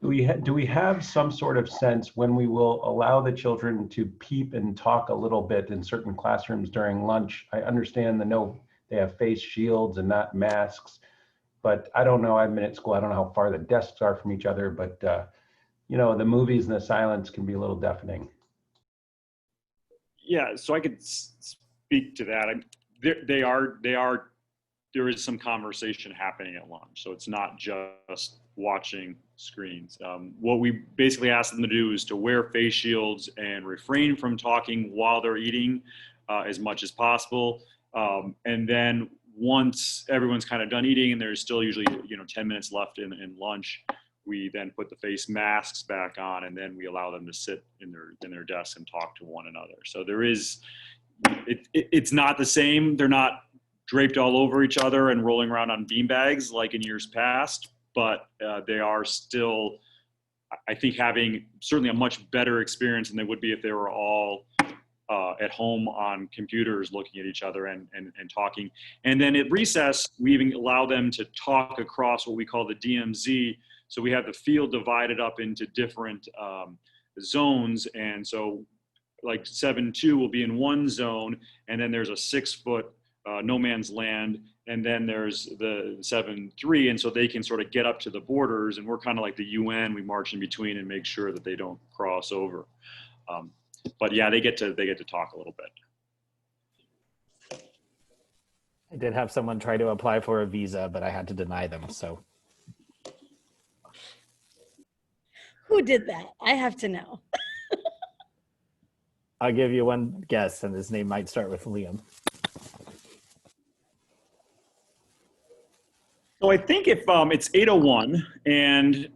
do we have some sort of sense when we will allow the children to peep and talk a little bit in certain classrooms during lunch? I understand they have face shields and not masks, but I don't know. I've been at school. I don't know how far the desks are from each other, but you know, the movies and the silence can be a little deafening. Yeah, so I could speak to that. There is some conversation happening at lunch, so it's not just watching screens. What we basically ask them to do is to wear face shields and refrain from talking while they're eating as much as possible. And then once everyone's kind of done eating and there's still usually 10 minutes left in lunch, we then put the face masks back on, and then we allow them to sit in their desks and talk to one another. So there is, it's not the same. They're not draped all over each other and rolling around on beanbags like in years past, but they are still, I think, having certainly a much better experience than they would be if they were all at home on computers looking at each other and talking. And then at recess, we even allow them to talk across what we call the DMZ. So we have the field divided up into different zones. And so like 7-2 will be in one zone, and then there's a 6-foot no man's land, and then there's the 7-3, and so they can sort of get up to the borders, and we're kind of like the UN. We march in between and make sure that they don't cross over. But yeah, they get to talk a little bit. I did have someone try to apply for a visa, but I had to deny them. So who did that? I have to know. I'll give you one guess, and his name might start with Liam. So I think if it's 8:01, and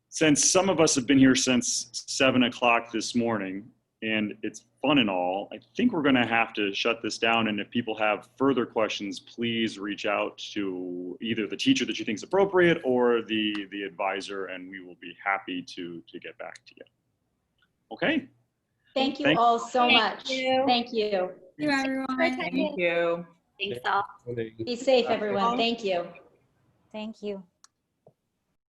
since some of us have been here since 7 o'clock this morning, and it's fun and all. I think we're going to have to shut this down. And if people have further questions, please reach out to either the teacher that you think is appropriate or the advisor, and we will be happy to get back to you. Okay. Thank you all so much. Thank you. Thank you. Thank you, everyone. Thank you. Thanks all. Be safe, everyone. Thank you. Thank you.